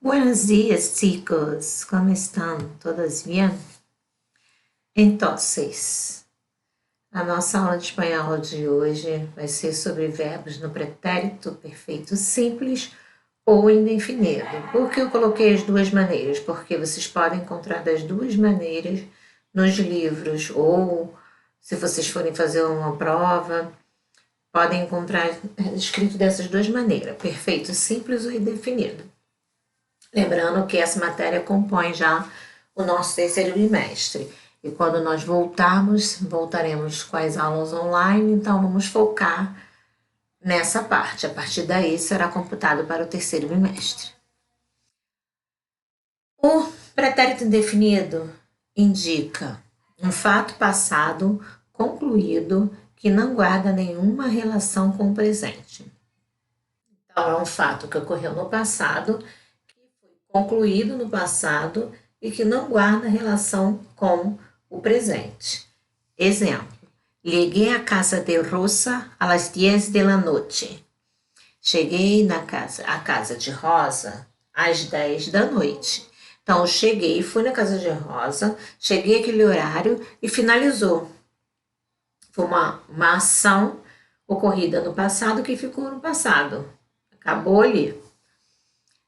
Buenos días, chicos. ¿Cómo están? ¿Todos bien? Entonces, a nossa aula de espanhol de hoje vai ser sobre verbos no pretérito perfeito simples ou indefinido. Por que eu coloquei as duas maneiras? Porque vocês podem encontrar das duas maneiras nos livros, ou se vocês forem fazer uma prova, podem encontrar escrito dessas duas maneiras, perfeito simples ou indefinido. Lembrando que essa matéria compõe já o nosso terceiro bimestre. E quando nós voltaremos com as aulas online, então vamos focar nessa parte. A partir daí será computado para o terceiro bimestre. O pretérito indefinido indica um fato passado concluído que não guarda nenhuma relação com o presente. Então, é um fato que ocorreu no passado, concluído no passado e que não guarda relação com o presente. Exemplo: Llegué a casa de Rosa a las 10 de la noche. Cheguei à casa de Rosa às 10 da noite. Então, eu cheguei, fui na casa de Rosa, cheguei àquele horário e finalizou. Foi uma ação ocorrida no passado que ficou no passado. Acabou ali.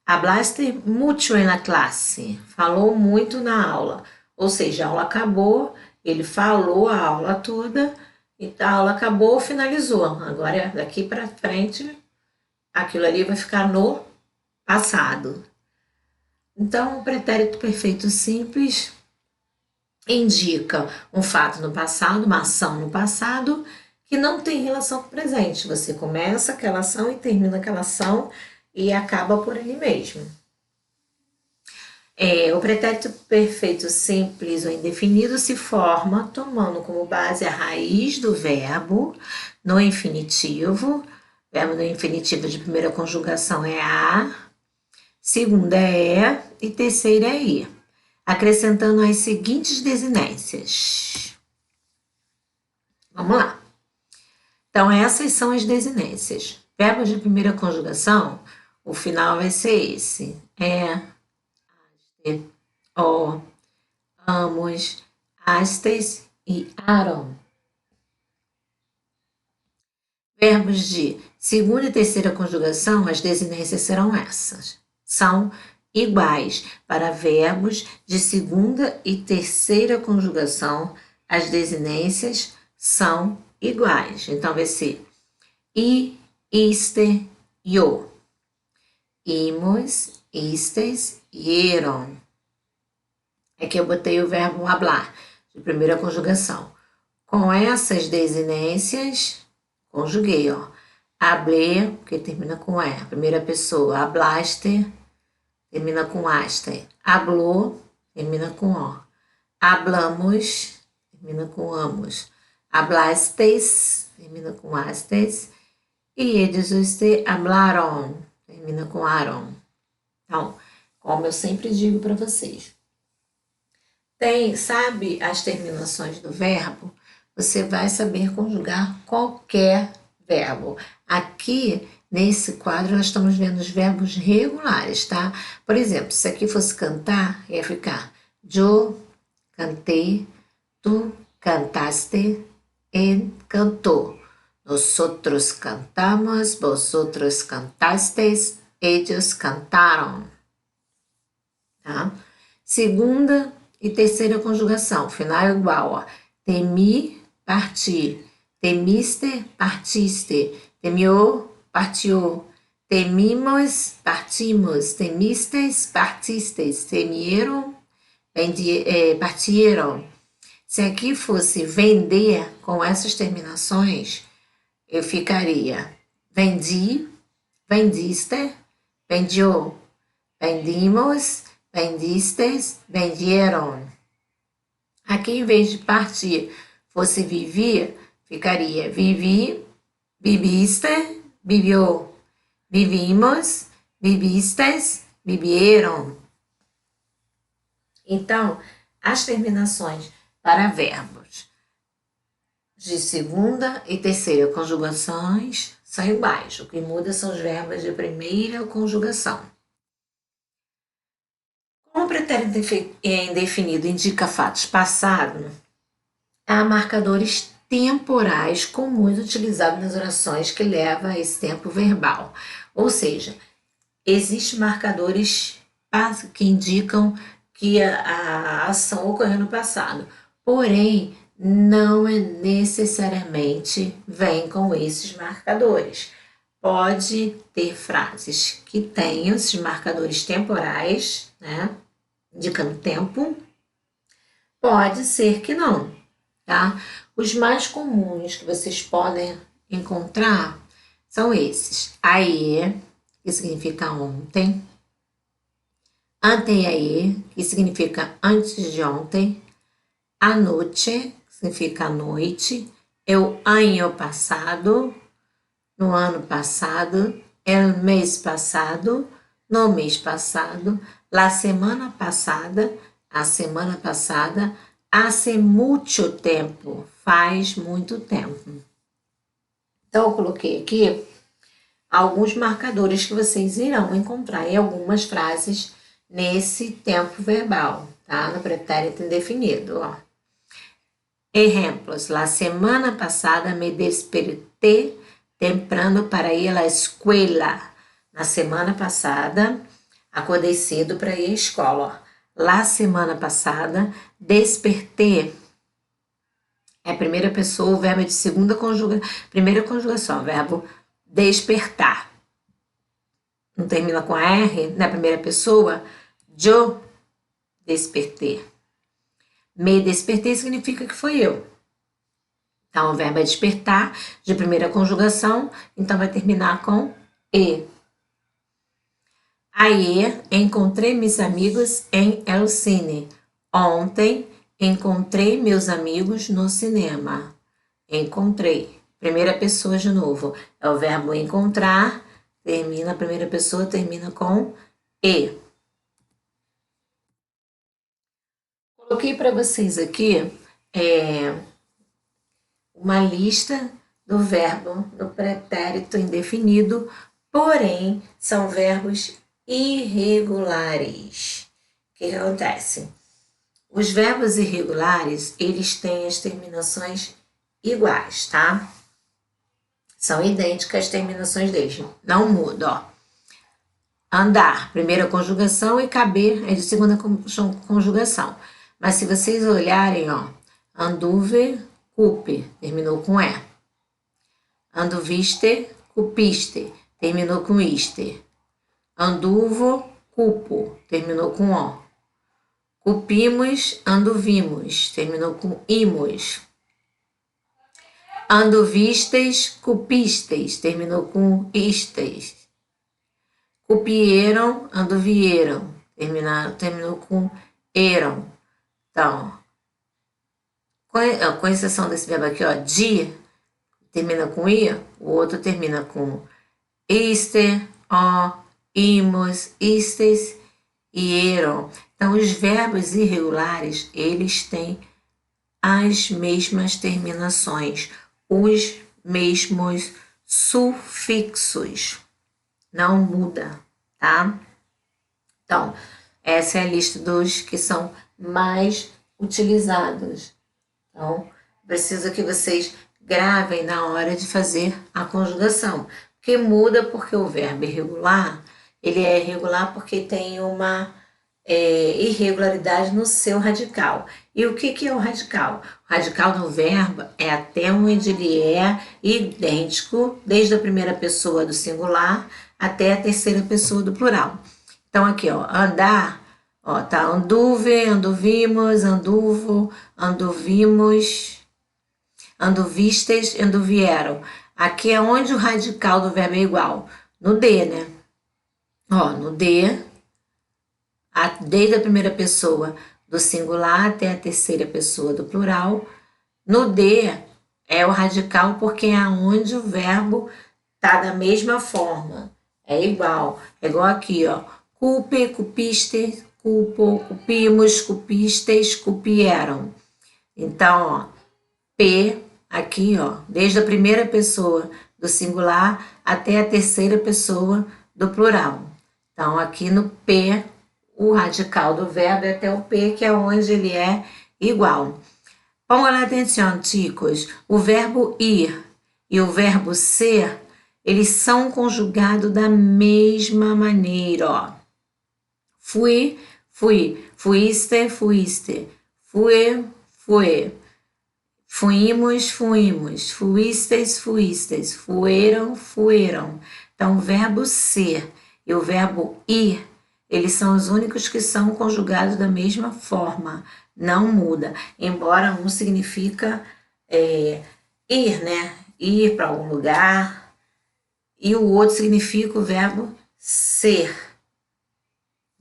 Hablaste mucho en la clase. Falou muito na aula. Ou seja, a aula acabou, ele falou a aula toda, e a aula acabou, finalizou. Agora, daqui para frente, aquilo ali vai ficar no passado. Então, o pretérito perfeito simples indica um fato no passado, uma ação no passado, que não tem relação com o presente. Você começa aquela ação e termina aquela ação e acaba por ali mesmo. O pretérito perfeito simples ou indefinido se forma tomando como base a raiz do verbo no infinitivo. O verbo no infinitivo de primeira conjugação é a, segunda é e terceira é i, acrescentando as seguintes desinências. Vamos lá. Então, essas são as desinências. Verbos de primeira conjugação, o final vai ser esse. Aste, o, amos, astes e aron. Verbos de segunda e terceira conjugação, as desinências serão essas. São iguais para verbos de segunda e terceira conjugação, as desinências são iguais. Então, vai ser i, iste, io. Imos, istes, ieron. Aqui eu botei o verbo hablar, de primeira conjugação. Com essas desinências, conjuguei, ó. Hablé, que termina com E, primeira pessoa. Hablaste, termina com aste. Habló, termina com O. Hablamos, termina com amos. Hablastes, termina com astes. E eles hablaron, termina com aron. Então, como eu sempre digo para vocês, sabe as terminações do verbo? Você vai saber conjugar qualquer verbo. Aqui, nesse quadro, nós estamos vendo os verbos regulares, tá? Por exemplo, se aqui fosse cantar, ia ficar yo cantei, tu cantaste, él cantó. Nosotros cantamos, vosotros cantastes, ellos cantaron. Tá? Segunda e terceira conjugação, final é igual, ó. Temi, parti. Temiste, partiste. Temió, partiu. Temimos, partimos. Temistes, partistes. Temieron, partieron. Se aqui fosse vender com essas terminações, eu ficaria vendi, vendiste, vendió, vendimos, vendistes, vendieron. Aqui, em vez de partir, fosse vivir, ficaria vivi, viviste, vivió, vivimos, vivistes, vivieron. Então, as terminações para verbos de segunda e terceira conjugações são iguais. O que muda são os verbos de primeira conjugação. o pretérito indefinido indica fatos passados, há marcadores temporais comuns utilizados nas orações que levam a esse tempo verbal. Ou seja, existem marcadores que indicam que a ação ocorreu no passado. Porém, não é necessariamente vem com esses marcadores. Pode ter frases que tenham esses marcadores temporais, né, indicando tempo. Pode ser que não, tá? Os mais comuns que vocês podem encontrar são esses. Aie, que significa ontem. Anteaie, que significa antes de ontem. Anoche, que significa noite. Eu ano passado, no ano passado. El mês passado, no mês passado. La semana passada, a semana passada. Hace mucho tempo, faz muito tempo. Então, eu coloquei aqui alguns marcadores que vocês irão encontrar em algumas frases nesse tempo verbal, tá? No pretérito indefinido, ó. Exemplos. La semana passada me desperté temprano para ir à escola. Na semana passada, acordei cedo para ir à escola, ó. La semana passada, despertei. É a primeira pessoa, o verbo é de primeira conjugação, o verbo despertar. Não termina com a R, na primeira pessoa, yo despertei. Me despertei significa que foi eu. Então, o verbo é despertar, de primeira conjugação, então vai terminar com e. Ayer encontrei meus amigos em el cine. Ontem encontrei meus amigos no cinema. Encontrei. Primeira pessoa de novo. É o verbo encontrar, termina a primeira pessoa, termina com e. Coloquei para vocês aqui uma lista do verbo no pretérito indefinido, porém são verbos irregulares. O que acontece? Os verbos irregulares, eles têm as terminações iguais, tá? São idênticas as terminações deles, não muda, ó. Andar, primeira conjugação, e caber é de segunda conjugação. Mas se vocês olharem, ó, anduve, cupe, terminou com E. Anduviste, cupiste, terminou com iste. Anduvo, cupo, terminou com O. Cupimos, anduvimos, terminou com imos. Anduvistes, cupistes, terminou com istes. Cupieram, anduvieram, terminou com eram. Então, com exceção desse verbo aqui, ó, de, termina com i, o outro termina com iste, ó, imos, istes e eram. Então, os verbos irregulares, eles têm as mesmas terminações, os mesmos sufixos. Não muda, tá? Então, essa é a lista dos que são mais utilizados. Então, preciso que vocês gravem na hora de fazer a conjugação. Porque muda porque o verbo irregular, ele é irregular porque tem uma irregularidade no seu radical. E o que é o radical? O radical no verbo é até onde ele é idêntico, desde a primeira pessoa do singular até a terceira pessoa do plural. Então, aqui, ó, andar, ó, tá, anduve, anduvimos, anduvo, anduvimos, anduvistes, anduvieram. Aqui é onde o radical do verbo é igual, no D, né? Ó, no D, desde a primeira pessoa do singular até a terceira pessoa do plural. No D é o radical porque é onde o verbo tá da mesma forma. É igual aqui, ó. Cupe, cupiste, cupo, cupimos, cupistes, cupieram. Então, ó, P, aqui, ó, desde a primeira pessoa do singular até a terceira pessoa do plural. Então, aqui no P, o radical do verbo é até o P, que é onde ele é igual. Pongan atenção, chicos. O verbo ir e o verbo ser, eles são conjugados da mesma maneira, ó. Fui, fui. Fuiste, fuiste. Fue, fue. Fuimos, fuimos. Fuistes, fuistes. Fueram, fueram. Então, o verbo ser e o verbo ir, eles são os únicos que são conjugados da mesma forma. Não muda. Embora um significa ir, né? Ir para algum lugar. E o outro significa o verbo ser.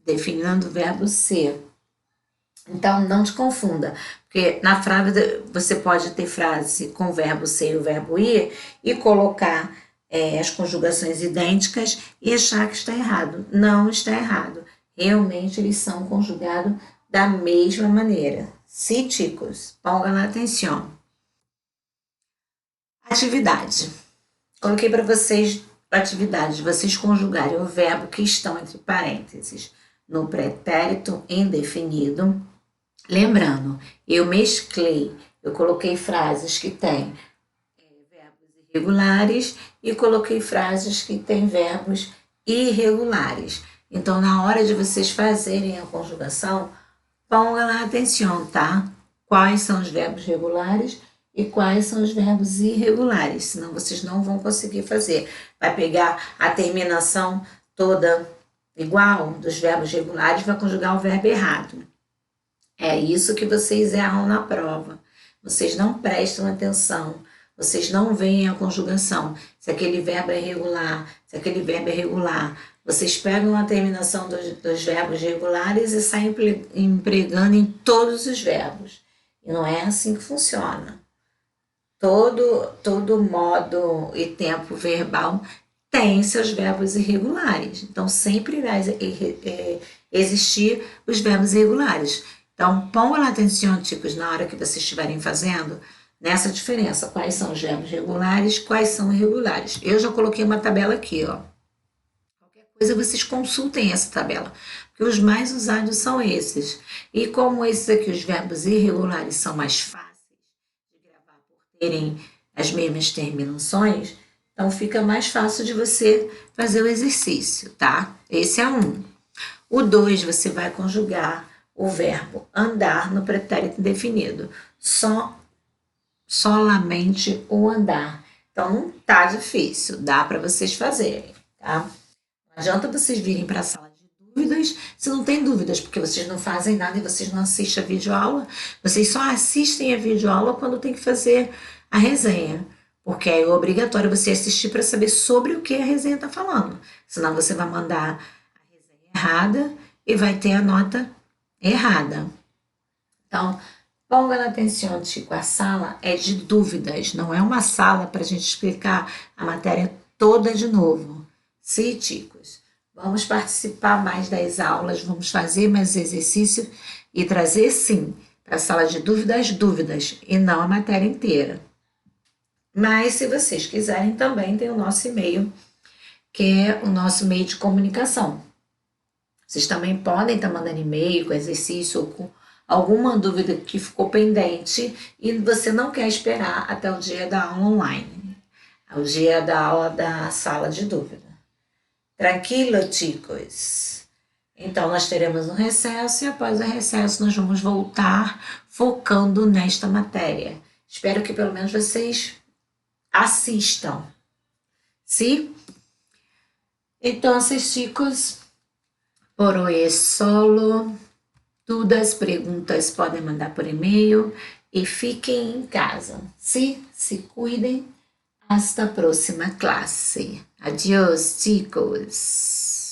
Definindo o verbo ser. Então, não te confunda, porque na frase você pode ter frase com o verbo ser e o verbo ir e colocar as conjugações idênticas e achar que está errado. Não está errado. Realmente, eles são conjugados da mesma maneira. Sim, chicos, pongan atenção. Atividade. Coloquei para vocês atividades, vocês conjugarem o verbo que estão entre parênteses no pretérito indefinido. Lembrando, eu mesclei, eu coloquei frases que têm verbos irregulares e coloquei frases que têm verbos irregulares. Então, na hora de vocês fazerem a conjugação, ponham atenção, tá? Quais são os verbos regulares e quais são os verbos irregulares, senão vocês não vão conseguir fazer. Vai pegar a terminação toda igual dos verbos regulares, vai conjugar o verbo errado. É isso que vocês erram na prova. Vocês não prestam atenção, vocês não veem a conjugação. Se aquele verbo é regular, se aquele verbo é regular. Vocês pegam a terminação dos verbos regulares e saem empregando em todos os verbos. E não é assim que funciona. Todo modo e tempo verbal tem seus verbos irregulares. Então, sempre irá existir os verbos irregulares. Então, ponham atenção, chicos, na hora que vocês estiverem fazendo, nessa diferença. Quais são os verbos regulares, quais são irregulares. Eu já coloquei uma tabela aqui, ó. Qualquer coisa, vocês consultem essa tabela, porque os mais usados são esses. E como esses aqui, os verbos irregulares, são mais fáceis de gravar por terem as mesmas terminações, então fica mais fácil de você fazer o exercício, tá? Esse é um. O 2, você vai conjugar o verbo andar no pretérito indefinido. Solamente o andar. Então, não tá difícil, dá para vocês fazerem, tá? Não adianta vocês virem para a sala de dúvidas se não tem dúvidas, porque vocês não fazem nada e vocês não assistem a videoaula. Vocês só assistem a videoaula quando tem que fazer a resenha, porque é obrigatório você assistir para saber sobre o que a resenha está falando. Senão você vai mandar a resenha errada e vai ter a nota errada. Então, ponga atenção, Chico, a sala é de dúvidas, não é uma sala para a gente explicar a matéria toda de novo. Sim, chicos, vamos participar mais das aulas, vamos fazer mais exercício e trazer, sim, para a sala de dúvidas, e não a matéria inteira. Mas, se vocês quiserem, também tem o nosso e-mail, que é o nosso meio de comunicação. Vocês também podem estar mandando e-mail com exercício ou com alguma dúvida que ficou pendente e você não quer esperar até o dia da aula online, o dia da aula da sala de dúvida. Tranquilo, chicos? Então, nós teremos um recesso e após o recesso nós vamos voltar focando nesta matéria. Espero que pelo menos vocês assistam. Sim? Então, chicos, por hoy es solo. Todas as perguntas podem mandar por e-mail e fiquem em casa. Sim? Se cuidem. Hasta a próxima classe. Adiós, chicos.